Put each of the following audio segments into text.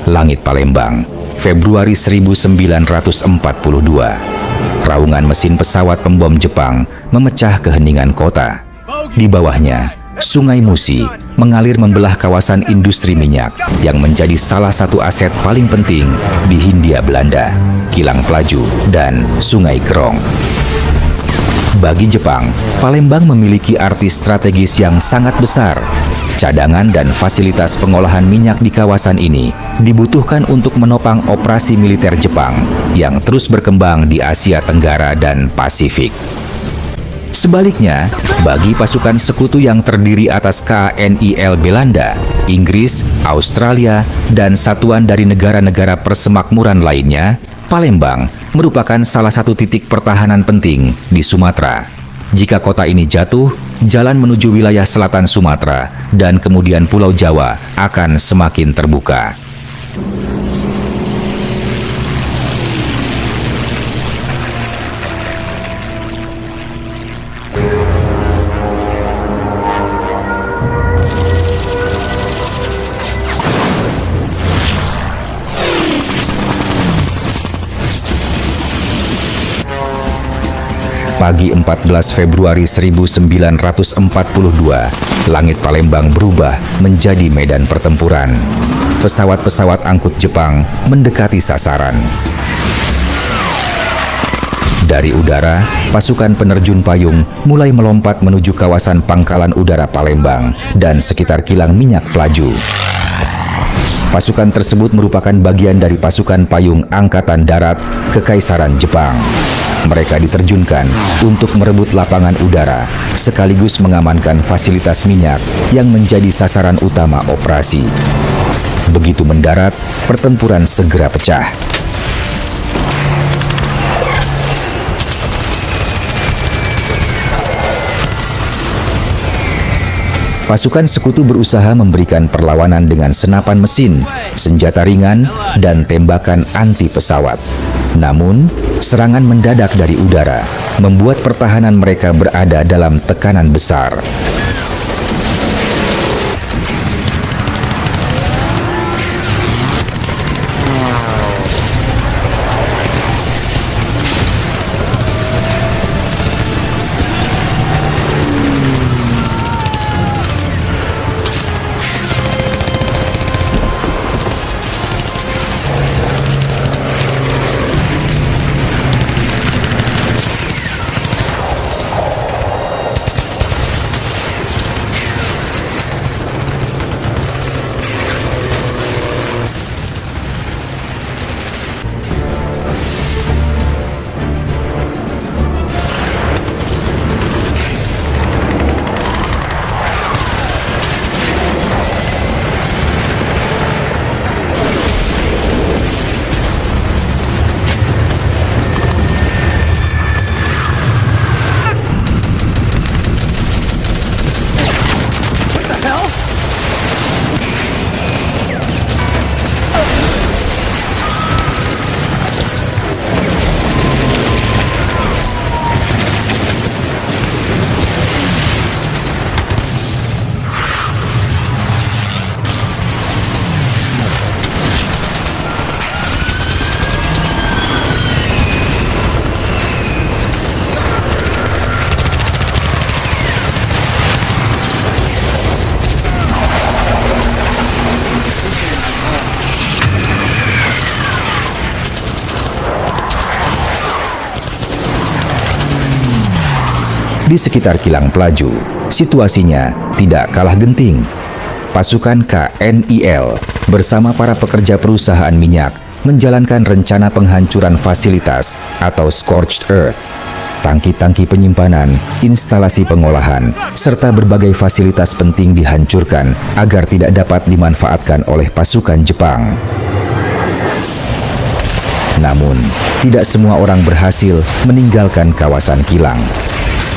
Langit Palembang, Februari 1942. Raungan mesin pesawat pembom Jepang memecah keheningan kota. Di bawahnya, Sungai Musi mengalir membelah kawasan industri minyak yang menjadi salah satu aset paling penting di Hindia Belanda, Kilang Pelaju, dan Sungai Kerong. Bagi Jepang, Palembang memiliki arti strategis yang sangat besar. Cadangan dan fasilitas pengolahan minyak di kawasan ini dibutuhkan untuk menopang operasi militer Jepang yang terus berkembang di Asia Tenggara dan Pasifik. Sebaliknya, bagi pasukan sekutu yang terdiri atas KNIL Belanda, Inggris, Australia, dan satuan dari negara-negara persemakmuran lainnya, Palembang merupakan salah satu titik pertahanan penting di Sumatera. Jika kota ini jatuh, jalan menuju wilayah selatan Sumatera dan kemudian Pulau Jawa akan semakin terbuka. Pagi 14 Februari 1942, langit Palembang berubah menjadi medan pertempuran. Pesawat-pesawat angkut Jepang mendekati sasaran. Dari udara, pasukan penerjun payung mulai melompat menuju kawasan pangkalan udara Palembang dan sekitar kilang minyak Pelaju. Pasukan tersebut merupakan bagian dari pasukan payung Angkatan Darat Kekaisaran Jepang. Mereka diterjunkan untuk merebut lapangan udara, sekaligus mengamankan fasilitas minyak yang menjadi sasaran utama operasi. Begitu mendarat, pertempuran segera pecah. Pasukan sekutu berusaha memberikan perlawanan dengan senapan mesin, senjata ringan, dan tembakan anti pesawat. Namun, serangan mendadak dari udara membuat pertahanan mereka berada dalam tekanan besar. Di sekitar kilang Pelaju, situasinya tidak kalah genting. Pasukan KNIL bersama para pekerja perusahaan minyak menjalankan rencana penghancuran fasilitas atau scorched earth, tangki-tangki penyimpanan, instalasi pengolahan, serta berbagai fasilitas penting dihancurkan agar tidak dapat dimanfaatkan oleh pasukan Jepang. Namun, tidak semua orang berhasil meninggalkan kawasan kilang.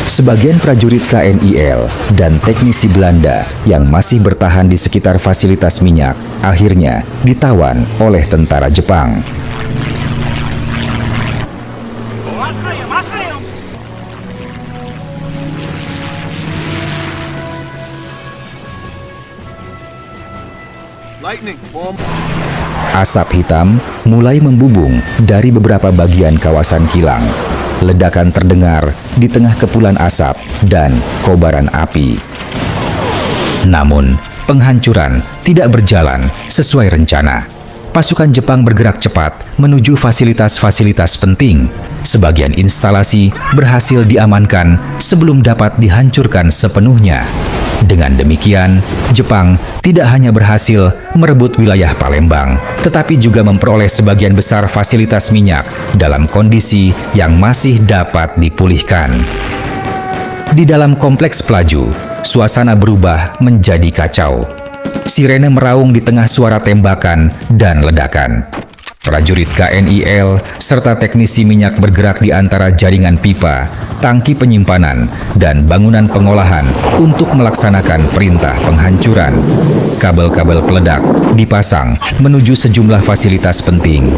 Sebagian prajurit KNIL dan teknisi Belanda yang masih bertahan di sekitar fasilitas minyak akhirnya ditawan oleh tentara Jepang. Lightning, bomb. Asap hitam mulai membubung dari beberapa bagian kawasan kilang. Ledakan terdengar di tengah kepulan asap dan kobaran api. Namun, penghancuran tidak berjalan sesuai rencana. Pasukan Jepang bergerak cepat menuju fasilitas-fasilitas penting. Sebagian instalasi berhasil diamankan sebelum dapat dihancurkan sepenuhnya. Dengan demikian, Jepang tidak hanya berhasil merebut wilayah Palembang, tetapi juga memperoleh sebagian besar fasilitas minyak dalam kondisi yang masih dapat dipulihkan. Di dalam kompleks Pelaju, suasana berubah menjadi kacau. Sirene meraung di tengah suara tembakan dan ledakan. Prajurit KNIL serta teknisi minyak bergerak di antara jaringan pipa, tangki penyimpanan, dan bangunan pengolahan untuk melaksanakan perintah penghancuran. Kabel-kabel peledak dipasang menuju sejumlah fasilitas penting.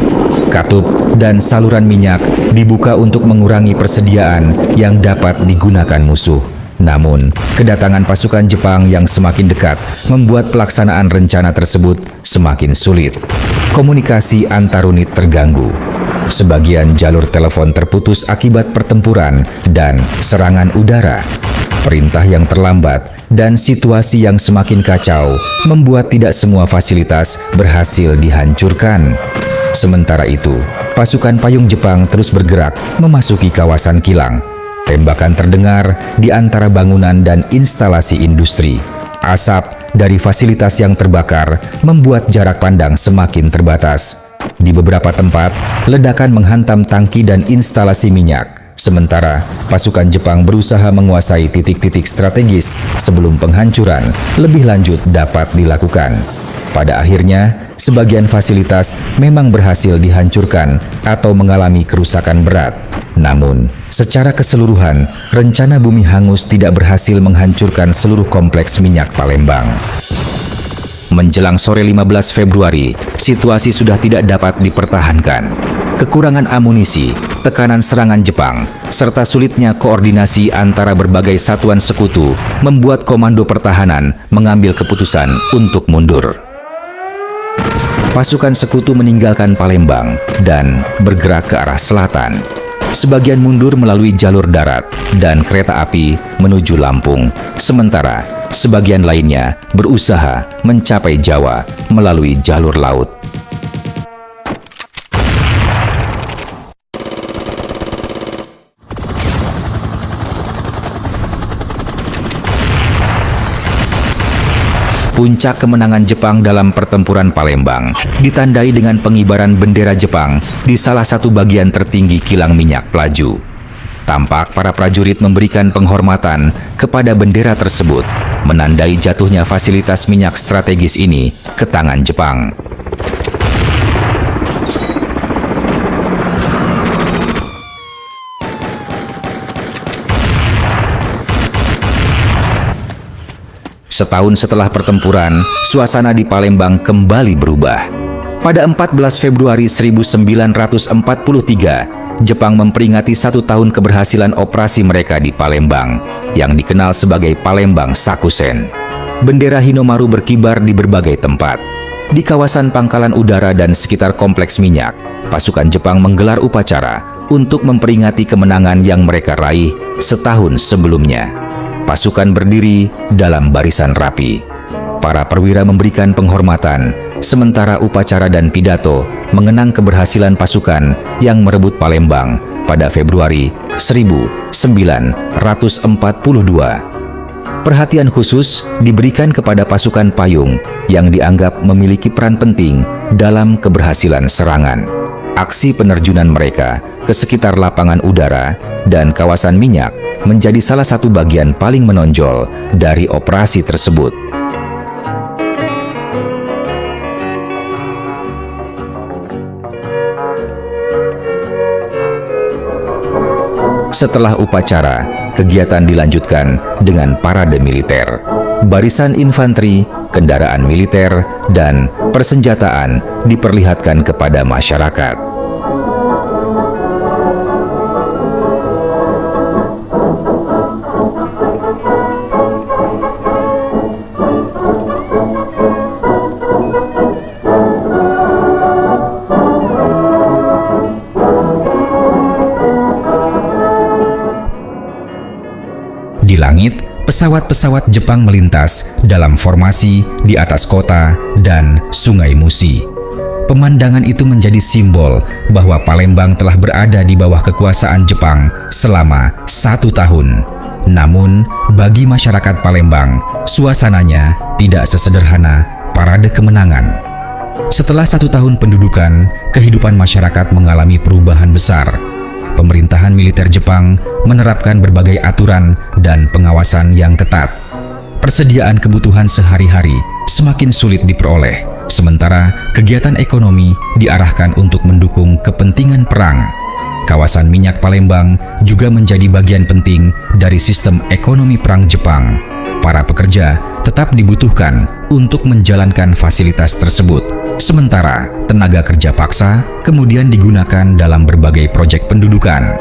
Katup dan saluran minyak dibuka untuk mengurangi persediaan yang dapat digunakan musuh. Namun, kedatangan pasukan Jepang yang semakin dekat membuat pelaksanaan rencana tersebut semakin sulit. Komunikasi antar unit terganggu. Sebagian jalur telepon terputus akibat pertempuran dan serangan udara. Perintah yang terlambat dan situasi yang semakin kacau membuat tidak semua fasilitas berhasil dihancurkan. Sementara itu, pasukan payung Jepang terus bergerak memasuki kawasan kilang. Tembakan terdengar di antara bangunan dan instalasi industri. Asap dari fasilitas yang terbakar membuat jarak pandang semakin terbatas. Di beberapa tempat, ledakan menghantam tangki dan instalasi minyak. Sementara, pasukan Jepang berusaha menguasai titik-titik strategis sebelum penghancuran lebih lanjut dapat dilakukan. Pada akhirnya, sebagian fasilitas memang berhasil dihancurkan atau mengalami kerusakan berat. Namun, secara keseluruhan, rencana Bumi Hangus tidak berhasil menghancurkan seluruh kompleks minyak Palembang. Menjelang sore 15 Februari, situasi sudah tidak dapat dipertahankan. Kekurangan amunisi, tekanan serangan Jepang, serta sulitnya koordinasi antara berbagai satuan sekutu membuat Komando Pertahanan mengambil keputusan untuk mundur. Pasukan sekutu meninggalkan Palembang dan bergerak ke arah selatan. Sebagian mundur melalui jalur darat dan kereta api menuju Lampung, sementara sebagian lainnya berusaha mencapai Jawa melalui jalur laut. Puncak kemenangan Jepang dalam pertempuran Palembang ditandai dengan pengibaran bendera Jepang di salah satu bagian tertinggi kilang minyak Pelaju. Tampak para prajurit memberikan penghormatan kepada bendera tersebut, menandai jatuhnya fasilitas minyak strategis ini ke tangan Jepang. Setahun setelah pertempuran, suasana di Palembang kembali berubah. Pada 14 Februari 1943, Jepang memperingati 1 tahun keberhasilan operasi mereka di Palembang, yang dikenal sebagai Palembang Sakusen. Bendera Hinomaru berkibar di berbagai tempat. Di kawasan pangkalan udara dan sekitar kompleks minyak, pasukan Jepang menggelar upacara untuk memperingati kemenangan yang mereka raih setahun sebelumnya. Pasukan berdiri dalam barisan rapi. Para perwira memberikan penghormatan, sementara upacara dan pidato mengenang keberhasilan pasukan yang merebut Palembang pada Februari 1942. Perhatian khusus diberikan kepada pasukan payung yang dianggap memiliki peran penting dalam keberhasilan serangan. Aksi penerjunan mereka ke sekitar lapangan udara dan kawasan minyak menjadi salah satu bagian paling menonjol dari operasi tersebut. Setelah upacara, kegiatan dilanjutkan dengan parade militer. Barisan infanteri, kendaraan militer, dan persenjataan diperlihatkan kepada masyarakat. Di langit, pesawat-pesawat Jepang melintas dalam formasi di atas kota dan Sungai Musi. Pemandangan itu menjadi simbol bahwa Palembang telah berada di bawah kekuasaan Jepang selama 1 tahun. Namun, bagi masyarakat Palembang, suasananya tidak sesederhana parade kemenangan. Setelah 1 tahun pendudukan, kehidupan masyarakat mengalami perubahan besar. Pemerintahan militer Jepang menerapkan berbagai aturan dan pengawasan yang ketat. Persediaan kebutuhan sehari-hari semakin sulit diperoleh, sementara kegiatan ekonomi diarahkan untuk mendukung kepentingan perang. Kawasan minyak Palembang juga menjadi bagian penting dari sistem ekonomi perang Jepang. Para pekerja tetap dibutuhkan untuk menjalankan fasilitas tersebut, sementara tenaga kerja paksa kemudian digunakan dalam berbagai proyek pendudukan.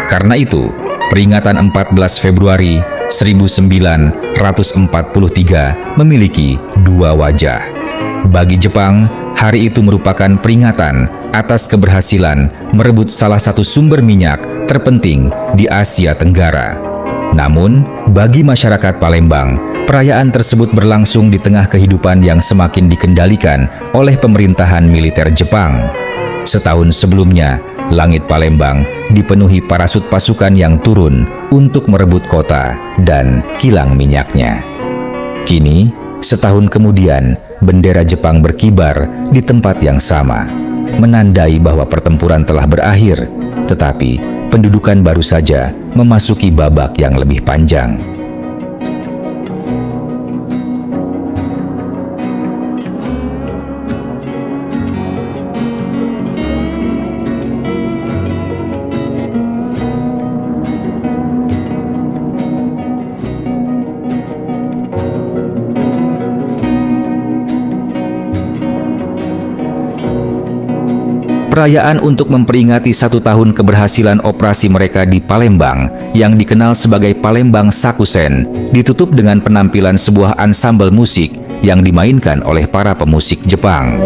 Karena itu, peringatan 14 Februari 1943 memiliki 2 wajah. Bagi Jepang, hari itu merupakan peringatan atas keberhasilan merebut salah satu sumber minyak terpenting di Asia Tenggara. Namun, bagi masyarakat Palembang, perayaan tersebut berlangsung di tengah kehidupan yang semakin dikendalikan oleh pemerintahan militer Jepang. Setahun sebelumnya, langit Palembang dipenuhi parasut pasukan yang turun untuk merebut kota dan kilang minyaknya. Kini, setahun kemudian, bendera Jepang berkibar di tempat yang sama, menandai bahwa pertempuran telah berakhir, tetapi pendudukan baru saja memasuki babak yang lebih panjang. Perayaan untuk memperingati 1 tahun keberhasilan operasi mereka di Palembang yang dikenal sebagai Palembang Sakusen ditutup dengan penampilan sebuah ansambel musik yang dimainkan oleh para pemusik Jepang.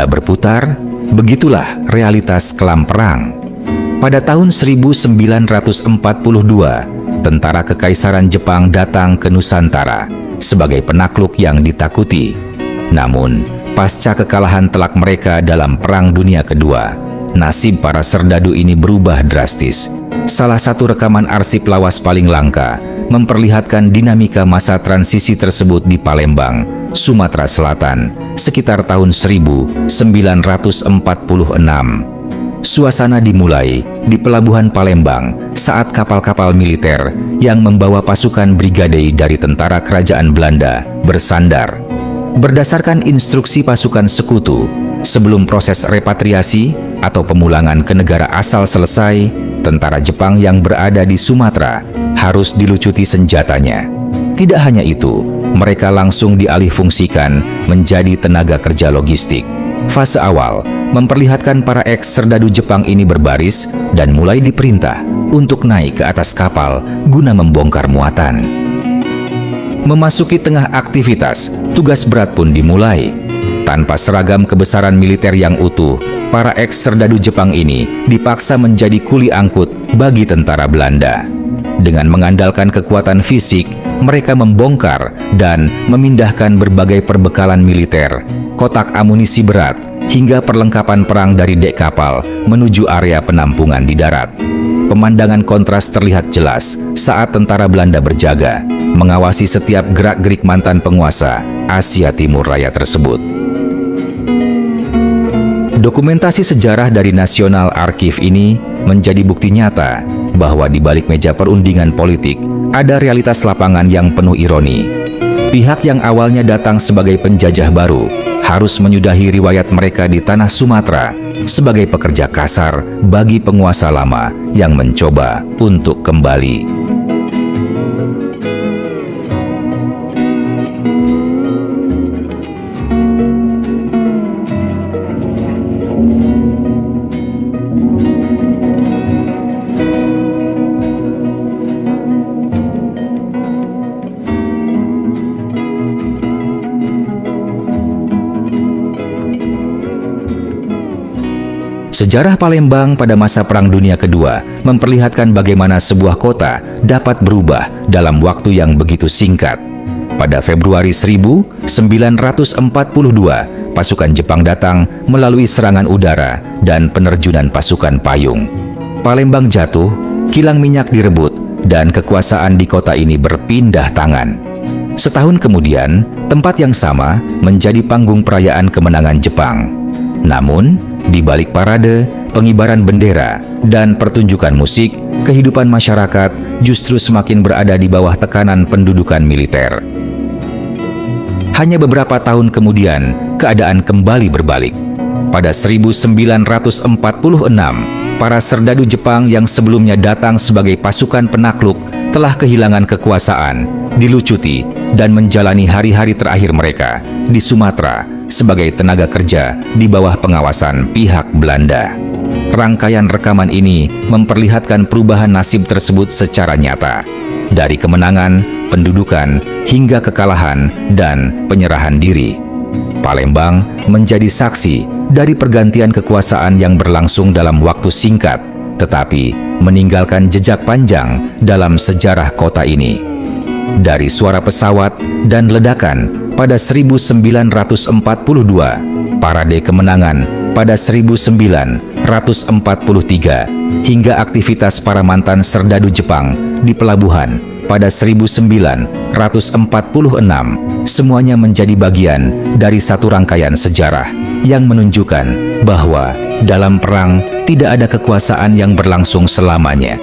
roda berputar, begitulah realitas kelam perang. Pada tahun 1942, tentara Kekaisaran Jepang datang ke Nusantara sebagai penakluk yang ditakuti. Namun, pasca kekalahan telak mereka dalam Perang Dunia Kedua, nasib para serdadu ini berubah drastis. Salah satu rekaman arsip lawas paling langka memperlihatkan dinamika masa transisi tersebut di Palembang, Sumatera Selatan, sekitar tahun 1946. Suasana dimulai di Pelabuhan Palembang saat kapal-kapal militer yang membawa pasukan brigade dari tentara kerajaan Belanda bersandar. Berdasarkan instruksi pasukan sekutu, sebelum proses repatriasi atau pemulangan ke negara asal selesai, tentara Jepang yang berada di Sumatera harus dilucuti senjatanya. Tidak hanya itu, mereka langsung dialihfungsikan menjadi tenaga kerja logistik. Fase awal memperlihatkan para eks-serdadu Jepang ini berbaris dan mulai diperintah untuk naik ke atas kapal guna membongkar muatan. Memasuki tengah aktivitas, tugas berat pun dimulai. Tanpa seragam kebesaran militer yang utuh, para eks-serdadu Jepang ini dipaksa menjadi kuli angkut bagi tentara Belanda. Dengan mengandalkan kekuatan fisik, mereka membongkar dan memindahkan berbagai perbekalan militer, kotak amunisi berat, hingga perlengkapan perang dari dek kapal menuju area penampungan di darat. Pemandangan kontras terlihat jelas saat tentara Belanda berjaga, mengawasi setiap gerak-gerik mantan penguasa Asia Timur Raya tersebut. Dokumentasi sejarah dari National Archive ini menjadi bukti nyata bahwa di balik meja perundingan politik ada realitas lapangan yang penuh ironi. Pihak yang awalnya datang sebagai penjajah baru harus menyudahi riwayat mereka di tanah Sumatera sebagai pekerja kasar bagi penguasa lama yang mencoba untuk kembali. Sejarah Palembang pada masa Perang Dunia Kedua memperlihatkan bagaimana sebuah kota dapat berubah dalam waktu yang begitu singkat. Pada Februari 1942, pasukan Jepang datang melalui serangan udara dan penerjunan pasukan payung. Palembang jatuh, kilang minyak direbut, dan kekuasaan di kota ini berpindah tangan. Setahun kemudian, tempat yang sama menjadi panggung perayaan kemenangan Jepang. Namun, di balik parade, pengibaran bendera, dan pertunjukan musik, kehidupan masyarakat justru semakin berada di bawah tekanan pendudukan militer. Hanya beberapa tahun kemudian, keadaan kembali berbalik. Pada 1946, para serdadu Jepang yang sebelumnya datang sebagai pasukan penakluk telah kehilangan kekuasaan, dilucuti, dan menjalani hari-hari terakhir mereka di Sumatera sebagai tenaga kerja di bawah pengawasan pihak Belanda. Rangkaian rekaman ini memperlihatkan perubahan nasib tersebut secara nyata, dari kemenangan, pendudukan, hingga kekalahan dan penyerahan diri. Palembang menjadi saksi dari pergantian kekuasaan yang berlangsung dalam waktu singkat, tetapi meninggalkan jejak panjang dalam sejarah kota ini. Dari suara pesawat dan ledakan pada 1942, parade kemenangan pada 1943, hingga aktivitas para mantan serdadu Jepang di pelabuhan pada 1946, semuanya menjadi bagian dari satu rangkaian sejarah yang menunjukkan bahwa dalam perang tidak ada kekuasaan yang berlangsung selamanya.